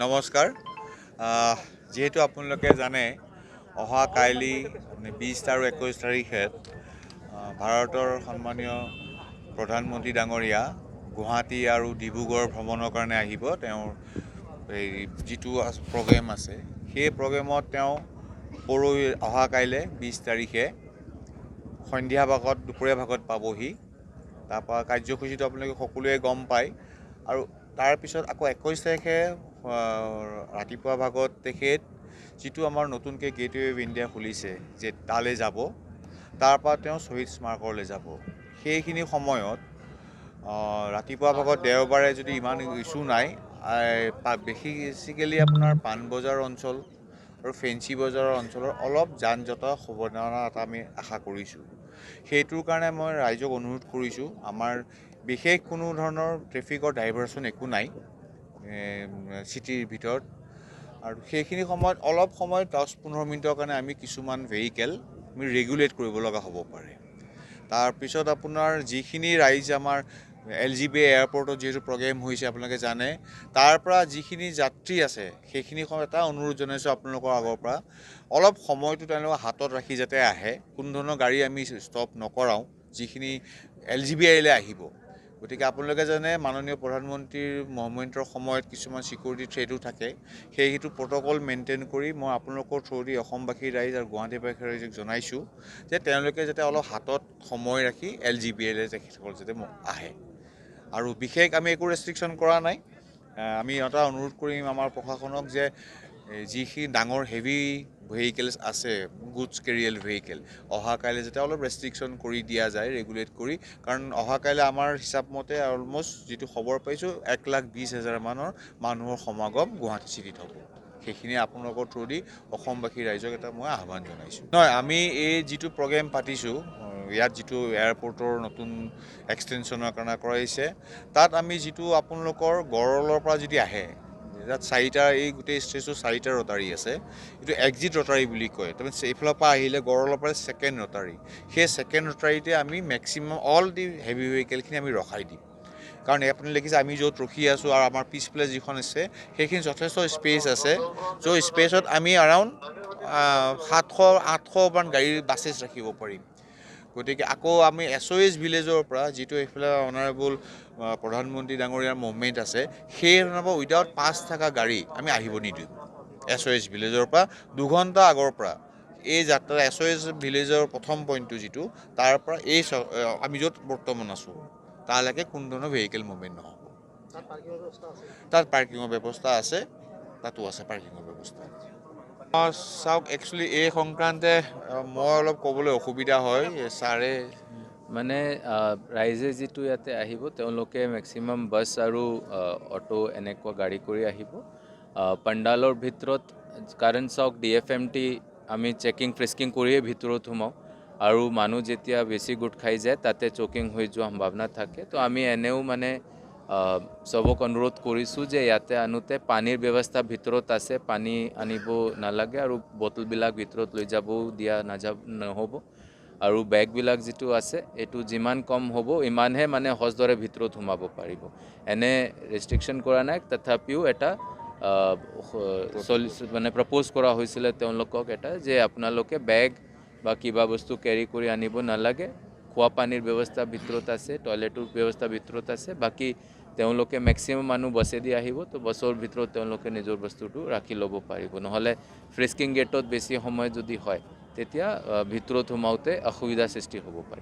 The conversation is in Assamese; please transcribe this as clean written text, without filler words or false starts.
নমস্কাৰ। যেহেতু আপোনালোকে জানে অহা কাইলি 20 আৰু 21 তাৰিখে ভাৰতৰ সন্মানীয় প্ৰধানমন্ত্ৰী ডাঙৰীয়া গুৱাহাটী আৰু ডিব্ৰুগড় ভ্ৰমণৰ কাৰণে আহিব। তেওঁৰ এই যিটো প্ৰগ্ৰেম আছে সেই প্ৰগ্ৰেমত তেওঁ অহা কাইলৈ 20 তাৰিখে সন্ধিয়া ভাগত দুপৰীয়া ভাগত পাবহি। তাৰপৰা কাৰ্যসূচীটো আপোনালোকে সকলোৱে গম পায়। আৰু তাৰপিছত আকৌ 21 তাৰিখে ৰাতিপুৱা ভাগত তেখেত যিটো আমাৰ নতুনকৈ গেটৱে অফ ইণ্ডিয়া খুলিছে যে তালৈ যাব, তাৰপৰা তেওঁ শ্বহীদ স্মাৰকলৈ যাব। সেইখিনি সময়ত ৰাতিপুৱা ভাগত দেওবাৰে যদি ইমান ইছ্যু নাই, বেছিকেলি আপোনাৰ পাণবজাৰ অঞ্চল আৰু ফেঞ্চি বজাৰৰ অঞ্চলৰ অলপ যান জঁটৰ সম্ভাৱনা এটা আমি আশা কৰিছোঁ। সেইটোৰ কাৰণে মই ৰাইজক অনুৰোধ কৰিছোঁ, আমাৰ বিশেষ কোনো ধৰণৰ ট্ৰেফিকৰ ডাইভাৰশ্যন একো নাই চিটিৰ ভিতৰত। আৰু সেইখিনি সময়ত অলপ সময় 10-15 মিনিটৰ কাৰণে আমি কিছুমান ভেহিকেল আমি ৰেগুলেট কৰিব লগা হ'ব পাৰে। তাৰপিছত আপোনাৰ যিখিনি ৰাইজ আমাৰ LGB এয়াৰপৰ্টত যিহেতু প্ৰগ্ৰেম হৈছে আপোনালোকে জানে, তাৰ পৰা যিখিনি যাত্ৰী আছে সেইখিনি সময় এটা অনুৰোধ জনাইছোঁ আপোনালোকৰ আগৰ পৰা, অলপ সময়টো তেওঁলোকক হাতত ৰাখি যাতে আহে। কোনো ধৰণৰ গাড়ী আমি ষ্টপ নকৰাওঁ যিখিনি LGB এলৈ আহিব। গতিকে আপোনালোকে জানে মাননীয় প্ৰধানমন্ত্ৰীৰ মুভমেণ্টৰ সময়ত কিছুমান ছিকিউৰিটি থ্ৰেটো থাকে। সেইটো প্ৰট'কল মেইনটেইন কৰি মই আপোনালোকৰ থ্ৰুদি অসমবাসী ৰাইজ আৰু গুৱাহাটীবাসী ৰাইজক জনাইছোঁ যে তেওঁলোকে যাতে অলপ হাতত সময় ৰাখি LGB এলৈ তেখেতসকল যাতে আহে। আৰু বিশেষ আমি একো ৰেষ্ট্ৰিকশ্যন কৰা নাই। আমি এটা অনুৰোধ কৰিম আমাৰ প্ৰশাসনক যে যিখিনি ডাঙৰ হেভি ভেহিকেলছ আছে, গুডছ কেৰিয়েল ভেহিকেল, অহা কাইলৈ যাতে অলপ ৰেষ্ট্ৰিকশ্যন কৰি দিয়া যায়, ৰেগুলেট কৰি। কাৰণ অহা কাইলৈ আমাৰ হিচাপ মতে অলমষ্ট যিটো খবৰ পাইছোঁ 1,20,000 মানৰ মানুহৰ সমাগম গুৱাহাটী চিটিত হ'ব। সেইখিনি আপোনালোকৰ থ্ৰুদি অসমবাসী ৰাইজক এটা মই আহ্বান জনাইছোঁ। নহয়, আমি এই যিটো প্ৰগ্ৰেম পাতিছোঁ ইয়াত যিটো এয়াৰপৰ্টৰ নতুন এক্সটেনশ্যনৰ কাৰণে কৰাইছে, তাত আমি যিটো আপোনালোকৰ গড়লৰ পৰা যদি আহে, তাত এই গোটেই ষ্টেজটো 4টা ৰটাৰী আছে। এইটো এক্সিট ৰটাৰী বুলি কয়। তাৰমানে এইফালৰ পৰা আহিলে গড়লৰ পৰা ছেকেণ্ড ৰটাৰী। সেই ছেকেণ্ড ৰটাৰীতে আমি মেক্সিমাম অল দি হেভি ভেহিকেলখিনি আমি ৰখাই দিম। কাৰণ আপুনি দেখিছে আমি য'ত ৰখি আছোঁ আৰু আমাৰ পিছফালে যিখন আছে সেইখিনি যথেষ্ট স্পেচ আছে। চ' স্পেচত আমি এৰাউণ্ড 700-800মান গাড়ীৰ বাছেছ ৰাখিব পাৰিম। গতিকে আকৌ আমি SOS ভিলেজৰ পৰা যিটো এইফালে অনাৰেবল প্ৰধানমন্ত্ৰী ডাঙৰীয়াৰ মুভমেণ্ট আছে, সেই ধৰণৰ পৰা উইদাউট পাছ থকা গাড়ী আমি আহিব নিদিওঁ। SOS ভিলেজৰ পৰা 2 ঘণ্টা আগৰ পৰা এই যাত্ৰা SOS ভিলেজৰ প্ৰথম পইণ্টটো যিটো, তাৰ পৰা আমি য'ত বৰ্তমান আছোঁ তালৈকে কোনো ধৰণৰ ভেহিকেল মুভমেণ্ট নহ'ব। তাত পাৰ্কিঙৰ ব্যৱস্থা আছে, তাতো আছে পাৰ্কিঙৰ ব্যৱস্থা। চাওক, একচুৱেলি এই সংক্ৰান্তে মই অলপ ক'বলৈ অসুবিধা হয়। ছাৰে মানে ৰাইজে যিটো ইয়াতে আহিব তেওঁলোকে মেক্সিমাম বাছ আৰু অটো এনেকুৱা গাড়ী কৰি আহিব। পাণ্ডালৰ ভিতৰত কাৰণ চাওক DFMT আমি চেকিং ফ্ৰিস্কিং কৰিয়ে ভিতৰত সোমাওঁ, আৰু মানুহ যেতিয়া বেছি গোট খাই যায় তাতে চকিং হৈ যোৱা সম্ভাৱনা থাকে। তো আমি এনেও মানে চবক অনুৰোধ কৰিছোঁ যে ইয়াতে আনোতে পানীৰ ব্যৱস্থা ভিতৰত আছে, পানী আনিব নালাগে আৰু বটলবিলাক ভিতৰত লৈ যাবও দিয়া নহ'ব। আৰু বেগবিলাক যিটো আছে এইটো যিমান কম হ'ব ইমানহে মানে সহজৰে ভিতৰত সোমাব পাৰিব। এনে ৰেষ্ট্ৰিকশ্যন কৰা নাই, তথাপিও এটা মানে প্ৰপ'জ কৰা হৈছিলে তেওঁলোকক এটা, যে আপোনালোকে বেগ বা কিবা বস্তু কেৰি কৰি আনিব নালাগে। খোৱা পানীৰ ব্যৱস্থা ভিতৰত আছে, টয়লেটৰ ব্যৱস্থা ভিতৰত আছে। বাকী তেওঁলোকে মেক্সিমাম মানুহ বাছেদি আহিব, তো বাছৰ ভিতৰত তেওঁলোকে নিজৰ বস্তুটো ৰাখি ল'ব পাৰিব। নহ'লে ফ্ৰিস্কিং গেটত বেছি সময় যদি হয় তেতিয়া ভিতৰত সোমাওঁতে অসুবিধাৰ সৃষ্টি হ'ব পাৰে।